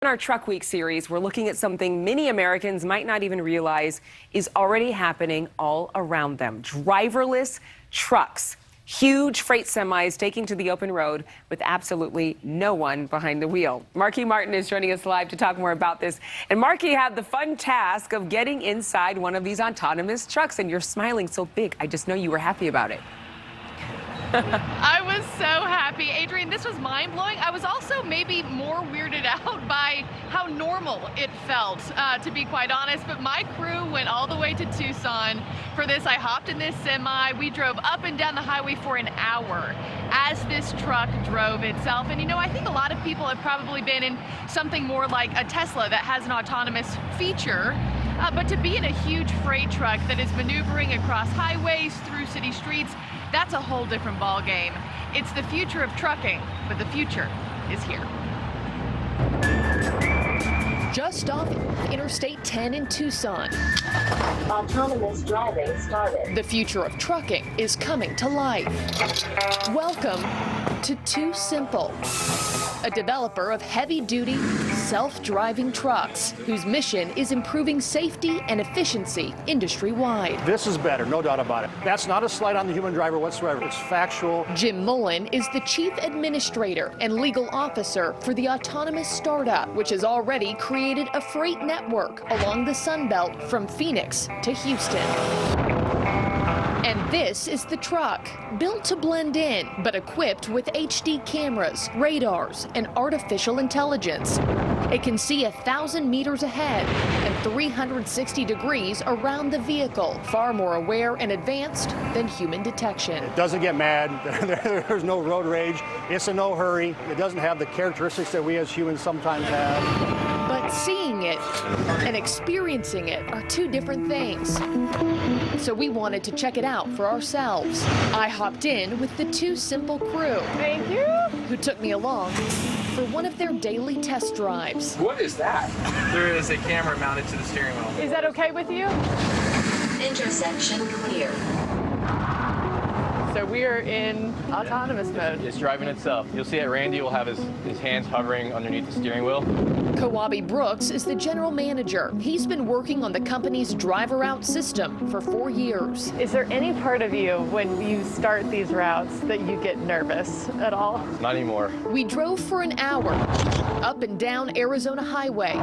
In our Truck Week series, we're looking at something many Americans might not even realize is already happening all around them. Driverless trucks. Huge freight semis taking to the open road with absolutely no one behind the wheel. Marky Martin is joining us live to talk more about this. And Marky had the fun task of getting inside one of these autonomous trucks. And you're smiling so big. I just know you were happy about it. I was so happy. Adrienne, this was mind-blowing. I was also maybe more weirded out by how normal it felt, to be quite honest. But my crew went all the way to Tucson for this. I hopped in this semi. We drove up and down the highway for an hour as this truck drove itself. And, you know, I think a lot of people have probably been in something more like a Tesla that has an autonomous feature. But to be in a huge freight truck that is maneuvering across highways, through city streets, that's a whole different ball game. It's the future of trucking, but the future is here. Just off Interstate 10 in Tucson. Autonomous driving started. The future of trucking is coming to life. Welcome to Too Simple, a developer of heavy-duty, self-driving trucks whose mission is improving safety and efficiency industry-wide. This is better, no doubt about it. That's not a slight on the human driver whatsoever. It's factual. Jim Mullen is the chief administrator and legal officer for the autonomous startup, which has already created a freight network along the Sun Belt from Phoenix to Houston. And this is the truck, built to blend in, but equipped with HD cameras, radars, and artificial intelligence. It can see 1,000 meters ahead and 360 degrees around the vehicle, far more aware and advanced than human detection. It doesn't get mad. There's no road rage. It's a no hurry. It doesn't have the characteristics that we as humans sometimes have. But seeing it and experiencing it are two different things. So we wanted to check it out for ourselves. I hopped in with the Too Simple crew. Thank you. Who took me along for one of their daily test drives. What is that? There is a camera mounted to the steering wheel. Is that okay with you? Intersection clear. So we are in autonomous mode. It's driving itself. You'll see that Randy will have his hands hovering underneath the steering wheel. Kawabi Brooks is the general manager. He's been working on the company's driver out system for 4 years. Is there any part of you when you start these routes that you get nervous at all? Not anymore. We drove for an hour up and down Arizona highway,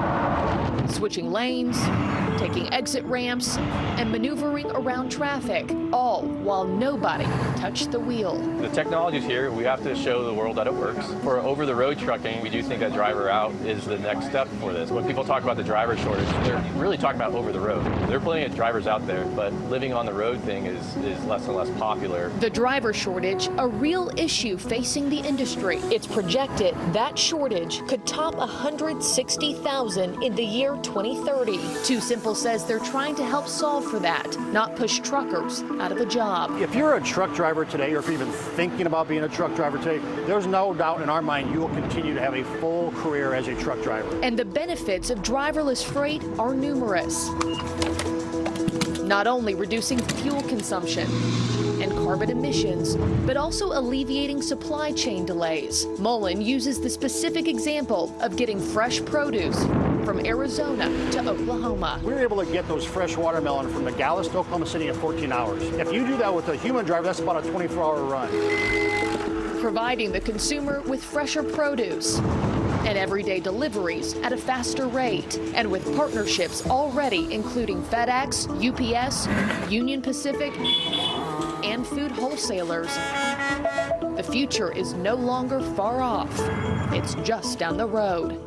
switching lanes, taking exit ramps, and maneuvering around traffic, all while nobody touched the wheel. The technology's here. We have to show the world that it works. For over-the-road trucking, we do think that driver out is the next step for this. When people talk about the driver shortage, they're really talking about over the road. There are plenty of drivers out there, but living on the road thing is less and less popular. The driver shortage, a real issue facing the industry. It's projected that shortage could top 160,000 in the year 2030. Too Simple says they're trying to help solve for that, not push truckers out of a job. If you're a truck driver today, or if you're even thinking about being a truck driver today, there's no doubt in our mind you will continue to have a full career as a truck driver. And the benefits of driverless freight are numerous. Not only reducing fuel consumption and carbon emissions, but also alleviating supply chain delays. Mullen uses the specific example of getting fresh produce from Arizona to Oklahoma. We were able to get those fresh watermelon from Nogales to Oklahoma City in 14 hours. If you do that with a human driver, that's about a 24-hour run. Providing the consumer with fresher produce and everyday deliveries at a faster rate. And with partnerships already including FedEx, UPS, Union Pacific, and food wholesalers, the future is no longer far off. It's just down the road.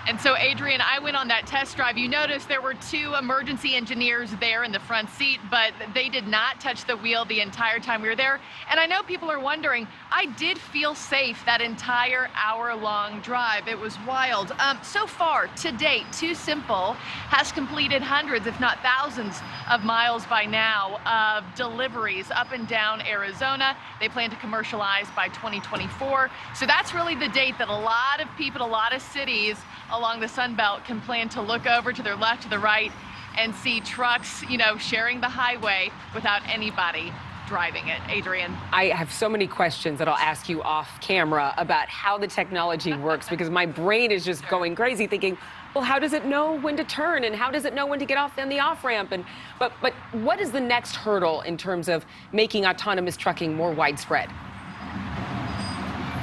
And so, Adrienne, I went on that test drive. You notice there were 2 emergency engineers there in the front seat, but they did not touch the wheel the entire time we were there. And I know people are wondering, I did feel safe that entire hour-long drive. It was wild. So far, to date, Too Simple has completed hundreds, if not thousands, of miles by now of deliveries up and down Arizona. They plan to commercialize by 2024. So that's really the date that a lot of people, a lot of cities along the Sun Belt can plan to look over to their left, to the right, and see trucks, you know, sharing the highway without anybody driving it, Adrienne. I have so many questions that I'll ask you off camera about how the technology works, because my brain is just going crazy thinking, well, how does it know when to turn, and how does it know when to get off on the off ramp? And but what is the next hurdle in terms of making autonomous trucking more widespread?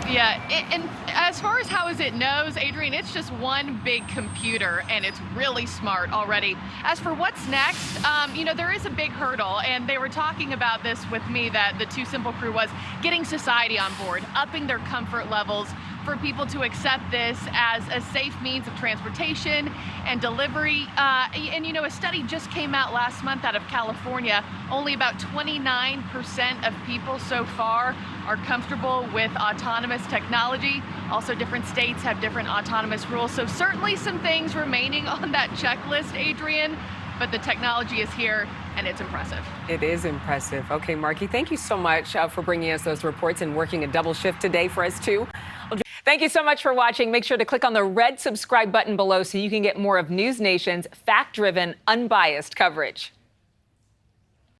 Yeah, and as far as how it knows, Adrienne, it's just one big computer, and it's really smart already. As for what's next, you know, there is a big hurdle, and they were talking about this with me, that the Too Simple crew was getting society on board, upping their comfort levels for people to accept this as a safe means of transportation and delivery. And you know, a study just came out last month out of California. Only about 29% of people so far are comfortable with autonomous technology. Also, different states have different autonomous rules. So certainly some things remaining on that checklist, Adrienne, but the technology is here, and it's impressive. It is impressive. Okay, Marky, thank you so much for bringing us those reports and working a double shift today for us, too. Thank you so much for watching. Make sure to click on the red subscribe button below so you can get more of NewsNation's fact-driven, unbiased coverage.